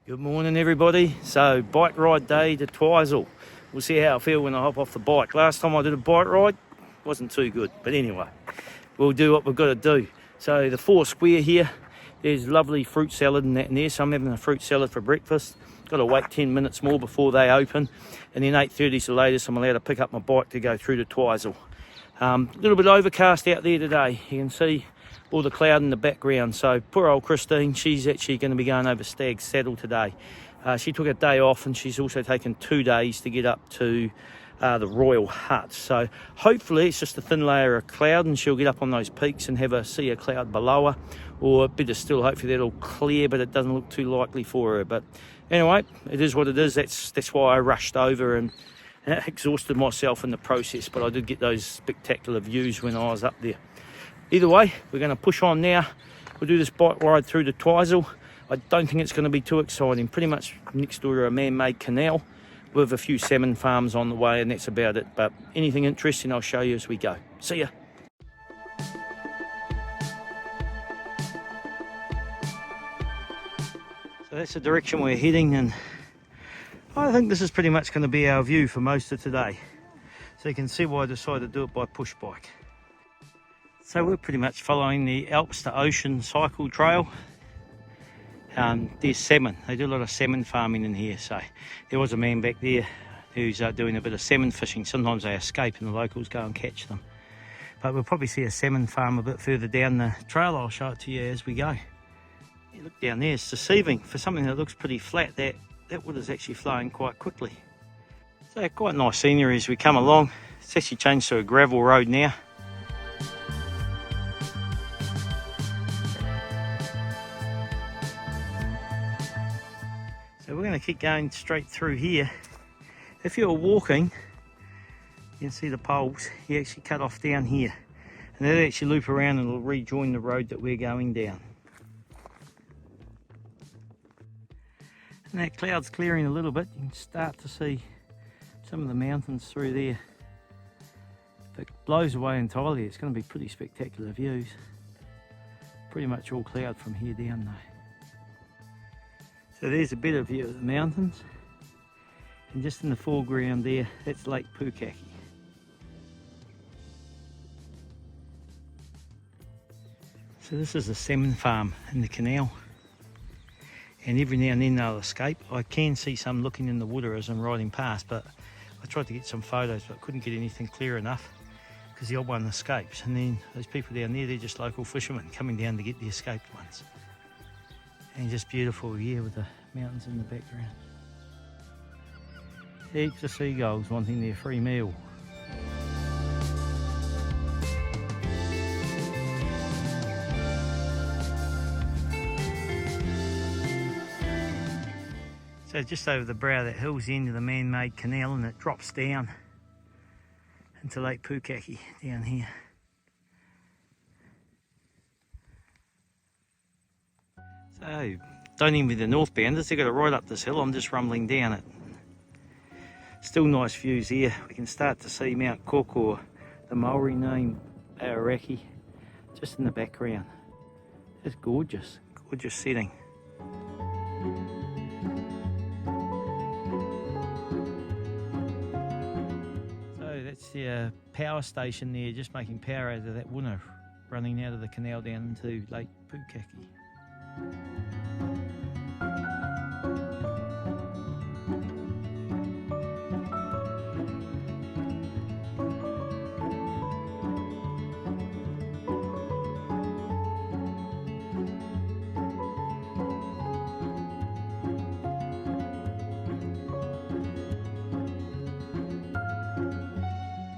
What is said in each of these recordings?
Good morning everybody. So bike ride day to Twizel. We'll see how I feel when I hop off the bike. Last time I did a bike ride, wasn't too good. But anyway, we'll do what we've got to do. So the 4 square here, there's lovely fruit salad and that in there. So I'm having a fruit salad for breakfast. Got to wait 10 minutes more before they open. And then 8:30 is the latest I'm allowed to pick up my bike to go through to Twizel. A little bit overcast out there today. You can see all the cloud in the background. So poor old Christine, she's actually going to be going over Stag's Saddle today. She took a day off and she's also taken 2 days to get up to the Royal Hut. So hopefully it's just a thin layer of cloud and she'll get up on those peaks and see a cloud below her, or better still, hopefully that'll clear, but it doesn't look too likely for her. But anyway, it is what it is. That's why I rushed over and exhausted myself in the process, but I did get those spectacular views when I was up there. Either way, we're going to push on now. We'll do this bike ride through to Twizel. I don't think it's going to be too exciting. Pretty much next door to a man-made canal with a few salmon farms on the way, and that's about it. But anything interesting I'll show you as we go. See ya. So that's the direction we're heading, and I think this is pretty much going to be our view for most of today. So you can see why I decided to do it by push bike. So we're pretty much following the Alps to Ocean cycle trail. There's salmon. They do a lot of salmon farming in here. So there was a man back there who's doing a bit of salmon fishing. Sometimes they escape and the locals go and catch them. But we'll probably see a salmon farm a bit further down the trail. I'll show it to you as we go. You look down there, it's deceiving. For something that looks pretty flat, that water is actually flowing quite quickly. So quite nice scenery as we come along. It's actually changed to a gravel road now. So we're going to keep going straight through here. If you're walking, you can see the poles. You actually cut off down here, and they'll actually loop around and it'll rejoin the road that we're going down. And that cloud's clearing a little bit. You can start to see some of the mountains through there. If it blows away entirely, it's going to be pretty spectacular views. Pretty much all cloud from here down though. So there's a better view of the mountains, and just in the foreground there, that's Lake Pukaki. So this is a salmon farm in the canal, and every now and then they'll escape. I can see some looking in the water as I'm riding past, but I tried to get some photos but couldn't get anything clear enough because the odd one escapes. And then those people down there, they're just local fishermen coming down to get the escaped ones. And just beautiful here with the mountains in the background. Heaps of seagulls wanting their free meal. So just over the brow of that hill's the end of the man-made canal, and it drops down into Lake Pukaki down here. So, don't even be the northbounders, they've got to ride up this hill. I'm just rumbling down it. Still nice views here. We can start to see Mount Cook, or the Maori name Aoraki, just in the background. It's gorgeous, gorgeous setting. So that's the power station there, just making power out of that water running out of the canal down into Lake Pukaki.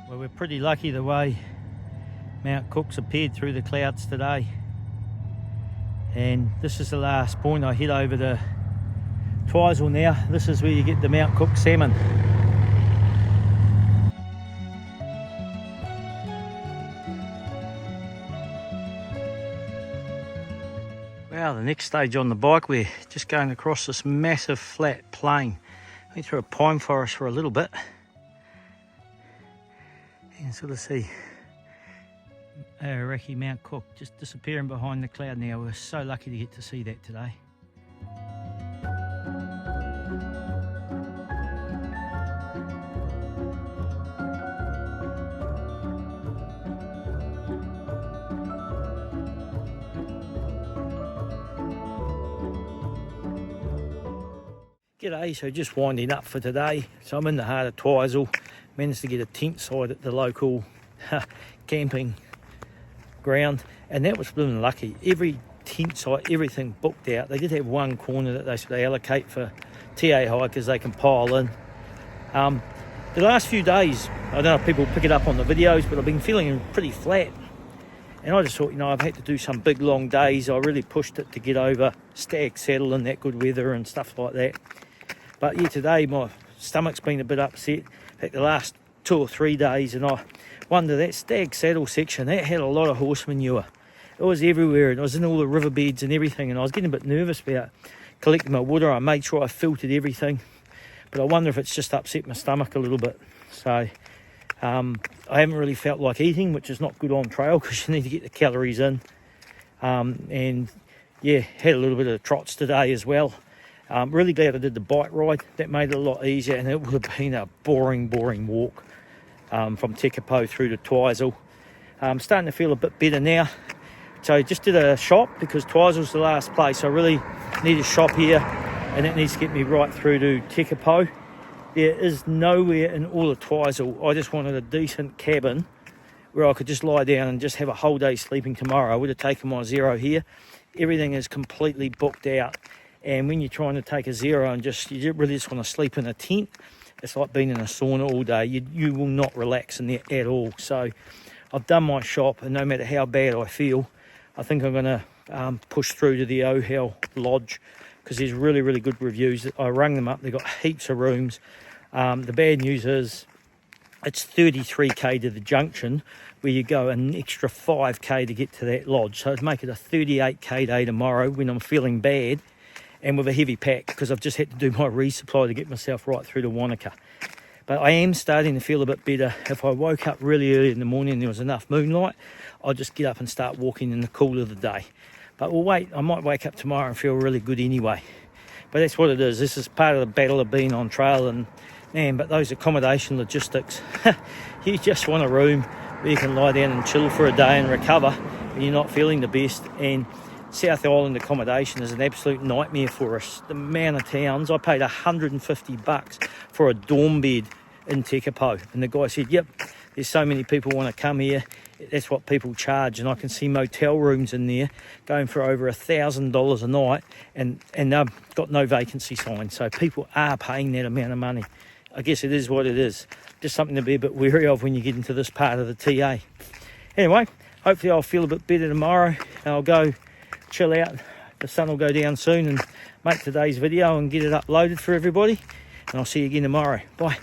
Well, we're pretty lucky the way Mount Cook's appeared through the clouds today. And this is the last point. I head over to Twizel now. This is where you get the Mount Cook salmon. Well, the next stage on the bike, we're just going across this massive flat plain. Went through a pine forest for a little bit. You can sort of see Aoraki Mount Cook just disappearing behind the cloud now. We're so lucky to get to see that today. G'day, so just winding up for today. So I'm in the heart of Twizel. Managed to get a tent site at the local camping ground, and that was blooming lucky. Every tent site, everything booked out. They did have one corner that they allocate for TA hikers, they can pile in. The last few days, I don't know if people pick it up on the videos, but I've been feeling pretty flat. And I just thought, I've had to do some big long days. I really pushed it to get over Stag Saddle in that good weather and stuff like that. But yeah, today my stomach's been a bit upset. In fact, the last 2 or 3 days, and I wonder, that Stag Saddle section, that had a lot of horse manure. It was everywhere, and it was in all the riverbeds and everything, and I was getting a bit nervous about collecting my water. I made sure I filtered everything, but I wonder if it's just upset my stomach a little bit. So I haven't really felt like eating, which is not good on trail because you need to get the calories in. And yeah, had a little bit of trots today as well. Really glad I did the bike ride. That made it a lot easier, and it would have been a boring walk from Tekapo through to Twizel. I'm starting to feel a bit better now. So just did a shop because Twizel's the last place. I really need a shop here, and that needs to get me right through to Tekapo. There is nowhere in all of Twizel. I just wanted a decent cabin where I could just lie down and just have a whole day sleeping tomorrow. I would have taken my zero here. Everything is completely booked out. And when you're trying to take a zero and you really just want to sleep in a tent, it's like being in a sauna all day. You will not relax in there at all. So I've done my shop, and no matter how bad I feel, I think I'm going to push through to the Ohel Lodge because there's really good reviews. I rang them up. They've got heaps of rooms. The bad news is it's 33k to the junction, where you go an extra 5k to get to that lodge. So it'd make it a 38k day tomorrow when I'm feeling bad and with a heavy pack, because I've just had to do my resupply to get myself right through to Wanaka. But I am starting to feel a bit better. If I woke up really early in the morning and there was enough moonlight, I'll just get up and start walking in the cool of the day. But we'll wait. I might wake up tomorrow and feel really good anyway. But that's what it is. This is part of the battle of being on trail. And man, but those accommodation logistics, you just want a room where you can lie down and chill for a day and recover when you're not feeling the best. And South Island accommodation is an absolute nightmare for us. The amount of towns, I paid $150 for a dorm bed in Tekapo, and the guy said, yep, there's so many people want to come here, that's what people charge. And I can see motel rooms in there going for over $1,000 a night, and they've got no vacancy sign. So people are paying that amount of money. I guess it is what it is. Just something to be a bit wary of when you get into this part of the TA. Anyway, hopefully I'll feel a bit better tomorrow, and I'll go chill out. The sun will go down soon and make today's video and get it uploaded for everybody. And I'll see you again tomorrow. Bye.